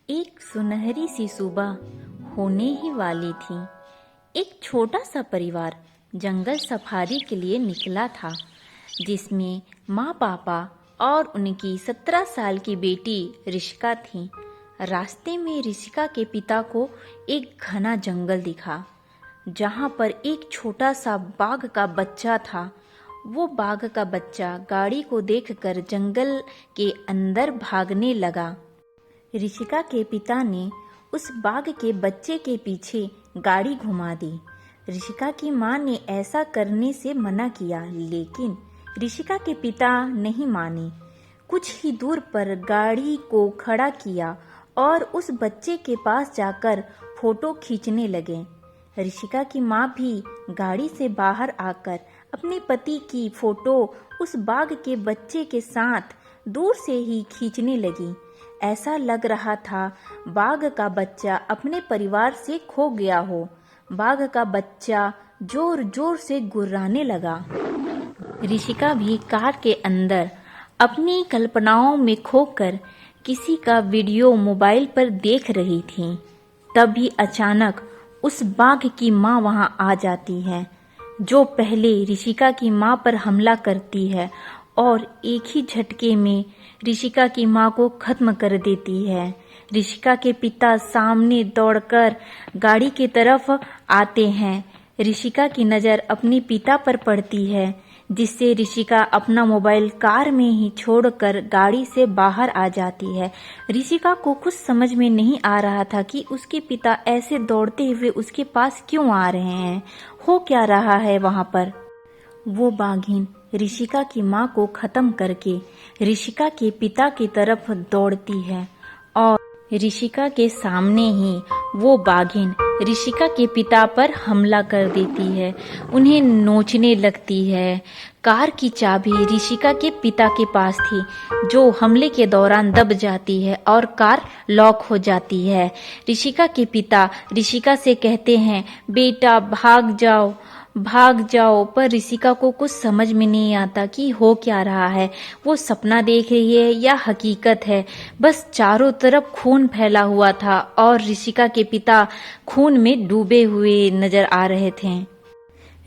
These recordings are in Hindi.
एक सुनहरी सी सुबह होने ही वाली थी। एक छोटा सा परिवार जंगल सफारी के लिए निकला था, जिसमें माँ पापा और उनकी 17 साल की बेटी ऋषिका थी। रास्ते में ऋषिका के पिता को एक घना जंगल दिखा, जहाँ पर एक छोटा सा बाघ का बच्चा था। वो बाघ का बच्चा गाड़ी को देखकर जंगल के अंदर भागने लगा। ऋषिका के पिता ने उस बाघ के बच्चे के पीछे गाड़ी घुमा दी। ऋषिका की माँ ने ऐसा करने से मना किया, लेकिन ऋषिका के पिता नहीं माने। कुछ ही दूर पर गाड़ी को खड़ा किया और उस बच्चे के पास जाकर फोटो खींचने लगे। ऋषिका की माँ भी गाड़ी से बाहर आकर अपने पति की फोटो उस बाघ के बच्चे के साथ दूर से ही खींचने लगी। ऐसा लग रहा था बाघ का बच्चा अपने परिवार से खो गया हो। बाघ का बच्चा जोर जोर से गुर्राने लगा। ऋषिका भी कार के अंदर अपनी कल्पनाओं में खोकर किसी का वीडियो मोबाइल पर देख रही थी। तभी अचानक उस बाघ की माँ वहां आ जाती है, जो पहले ऋषिका की माँ पर हमला करती है और एक ही झटके में ऋषिका की माँ को खत्म कर देती है। ऋषिका के पिता सामने दौड़कर गाड़ी की तरफ आते हैं। ऋषिका की नज़र अपने पिता पर पड़ती है, जिससे ऋषिका अपना मोबाइल कार में ही छोड़कर गाड़ी से बाहर आ जाती है। ऋषिका को कुछ समझ में नहीं आ रहा था कि उसके पिता ऐसे दौड़ते हुए उसके पास क्यों आ रहे हैं, हो क्या रहा है वहां पर। वो बाघिन ऋषिका की माँ को खत्म करके ऋषिका के पिता की तरफ दौड़ती है और ऋषिका के सामने ही वो बाघिन ऋषिका के पिता पर हमला कर देती है, उन्हें नोचने लगती है। कार की चाबी ऋषिका के पिता के पास थी, जो हमले के दौरान दब जाती है और कार लॉक हो जाती है। ऋषिका के पिता ऋषिका से कहते हैं, बेटा भाग जाओ भाग जाओ, पर ऋषिका को कुछ समझ में नहीं आता कि हो क्या रहा है। वो सपना देख रही है या हकीकत है। बस चारों तरफ खून फैला हुआ था और ऋषिका के पिता खून में डूबे हुए नजर आ रहे थे।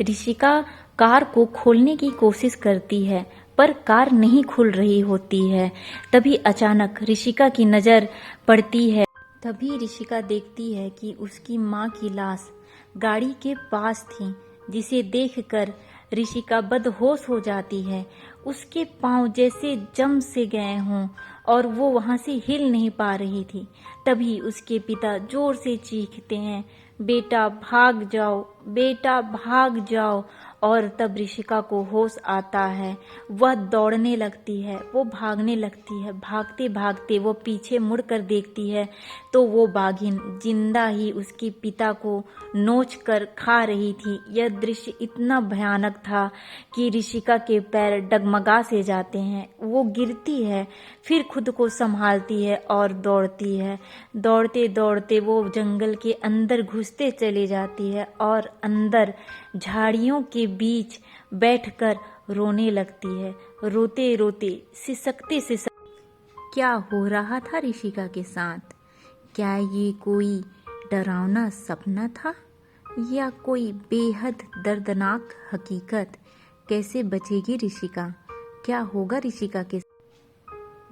ऋषिका कार को खोलने की कोशिश करती है, पर कार नहीं खुल रही होती है। तभी अचानक ऋषिका की नजर पड़ती है। तभी ऋषिका देखती है कि उसकी माँ की लाश गाड़ी के पास थी, जिसे देखकर ऋषिका बदहोश हो जाती है। उसके पांव जैसे जम से गए हों और वो वहां से हिल नहीं पा रही थी। तभी उसके पिता जोर से चीखते हैं, बेटा भाग जाओ, बेटा भाग जाओ। और तब ऋषिका को होश आता है। वह दौड़ने लगती है, वो भागने लगती है। भागते भागते वो पीछे मुड़कर देखती है तो वो बाघिन जिंदा ही उसके पिता को नोच कर खा रही थी। यह दृश्य इतना भयानक था कि ऋषिका के पैर डगमगा से जाते हैं। वो गिरती है, फिर खुद को संभालती है और दौड़ती है। दौड़ते दौड़ते वो जंगल के अंदर घुसते चली जाती है और अंदर झाड़ियों के बीच बैठकर रोने लगती है। रोते रोते सिसकते क्या हो रहा था ऋषिका के साथ? क्या ये कोई डरावना सपना था या कोई बेहद दर्दनाक हकीकत? कैसे बचेगी ऋषिका? क्या होगा ऋषिका के?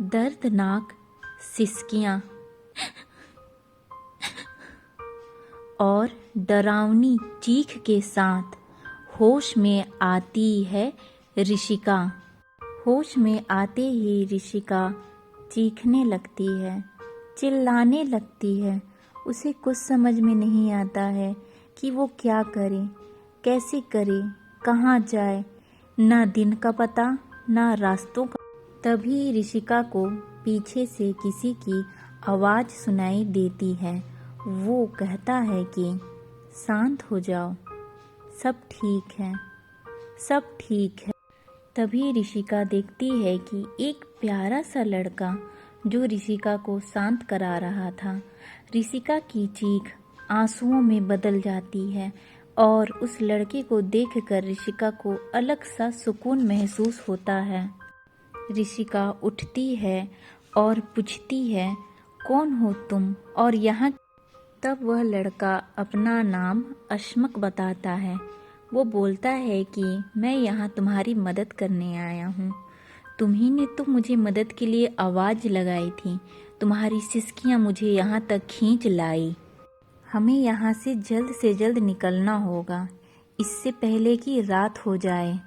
दर्दनाक सिसकियां और डरावनी चीख के साथ होश में आती है ऋषिका। होश में आते ही ऋषिका चीखने लगती है, चिल्लाने लगती है। उसे कुछ समझ में नहीं आता है कि वो क्या करे, कैसे करे, कहाँ जाए। ना दिन का पता, ना रास्तों का। तभी ऋषिका को पीछे से किसी की आवाज़ सुनाई देती है। वो कहता है कि शांत हो जाओ, सब ठीक है, सब ठीक है। तभी ऋषिका देखती है कि एक प्यारा सा लड़का जो ऋषिका को शांत करा रहा था। ऋषिका की चीख आंसुओं में बदल जाती है और उस लड़के को देखकर ऋषिका को अलग सा सुकून महसूस होता है। ऋषिका उठती है और पूछती है, कौन हो तुम और यहाँ? तब वह लड़का अपना नाम अशमक बताता है। वो बोलता है कि मैं यहाँ तुम्हारी मदद करने आया हूँ। तुम्ही ने तो मुझे मदद के लिए आवाज़ लगाई थी। तुम्हारी सिसकियाँ मुझे यहाँ तक खींच लाई। हमें यहाँ से जल्द निकलना होगा, इससे पहले कि रात हो जाए।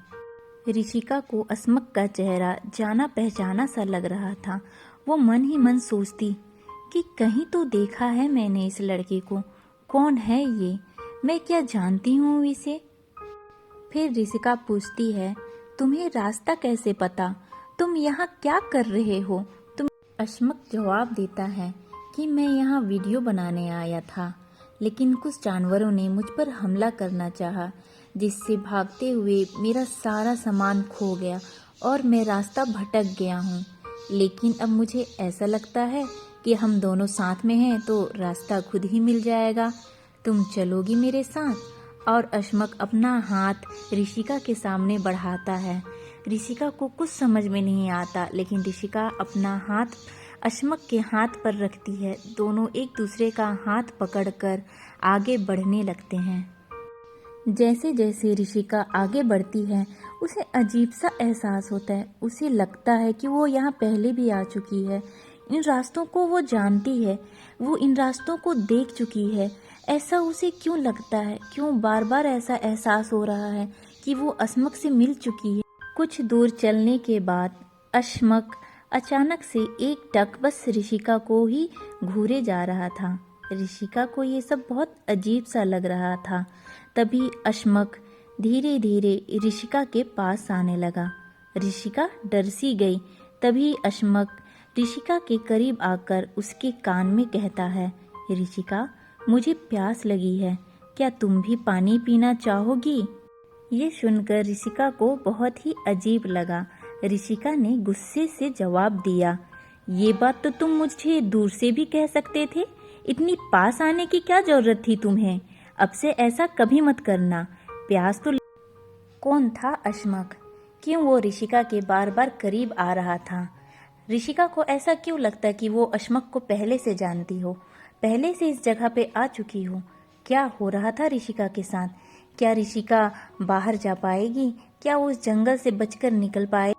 ऋषिका को अशमक का चेहरा जाना पहचाना सा लग रहा था। वो मन ही मन सोचती कि कहीं तो देखा है मैंने इस लड़के को। कौन है ये? मैं क्या जानती हूँ इसे? फिर ऋषिका पूछती है, तुम्हें रास्ता कैसे पता? तुम यहाँ क्या कर रहे हो? अशमक जवाब देता है कि मैं यहाँ वीडियो बनाने आया था, लेकिन कुछ जानवरों ने मुझ पर हमला करना चाहा, जिससे भागते हुए मेरा सारा सामान खो गया और मैं रास्ता भटक गया हूँ। लेकिन अब मुझे ऐसा लगता है कि हम दोनों साथ में हैं तो रास्ता खुद ही मिल जाएगा। तुम चलोगी मेरे साथ? और अशमक अपना हाथ ऋषिका के सामने बढ़ाता है। ऋषिका को कुछ समझ में नहीं आता, लेकिन ऋषिका अपना हाथ अशमक के हाथ पर रखती है। दोनों एक दूसरे का हाथ पकड़कर आगे बढ़ने लगते हैं। जैसे जैसे ऋषिका आगे बढ़ती है, उसे अजीब सा एहसास होता है। उसे लगता है कि वो यहाँ पहले भी आ चुकी है। इन रास्तों को वो जानती है, वो इन रास्तों को देख चुकी है। ऐसा उसे क्यों लगता है? क्यों बार बार ऐसा एहसास हो रहा है कि वो अशमक से मिल चुकी है? कुछ दूर चलने के बाद अशमक अचानक से एक टक बस ऋषिका को ही घूरे जा रहा था। ऋषिका को ये सब बहुत अजीब सा लग रहा था। तभी अशमक धीरे धीरे ऋषिका के पास आने लगा। ऋषिका डर सी गई। तभी अशमक ऋषिका के करीब आकर उसके कान में कहता है, ऋषिका, मुझे प्यास लगी है, क्या तुम भी पानी पीना चाहोगी? ये सुनकर ऋषिका को बहुत ही अजीब लगा। ऋषिका ने गुस्से से जवाब दिया, ये बात तो तुम मुझे दूर से भी कह सकते थे। इतनी पास आने की क्या जरूरत थी तुम्हें? अब से ऐसा कभी मत करना। प्यास तो कौन था अशमक? क्यों वो ऋषिका के बार बार करीब आ रहा था? ऋषिका को ऐसा क्यों लगता कि वो अशमक को पहले से जानती हो, पहले से इस जगह पे आ चुकी हो? क्या हो रहा था ऋषिका के साथ? क्या ऋषिका बाहर जा पाएगी? क्या वो उस जंगल से बचकर निकल पाए?